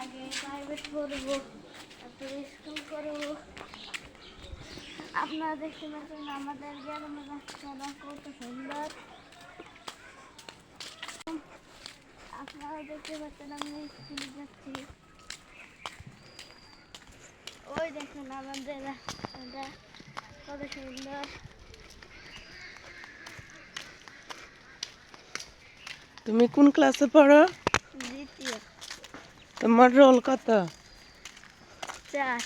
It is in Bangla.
আগে প্রাইভেট পড়বো, তারপরে স্কুল করবো। আপনারা দেখতে পাচ্ছেন আমাদের গ্রামের রাস্তাটা কত সুন্দর। আপনারা দেখতে পাচ্ছেন আমি স্কুলে যাচ্ছি। ওই দেখুন আমাদের রাস্তাটা কত সুন্দর। তুমি কোন ক্লাসে পড়ো? দ্বিতীয়। তোমার রোল কত? 4।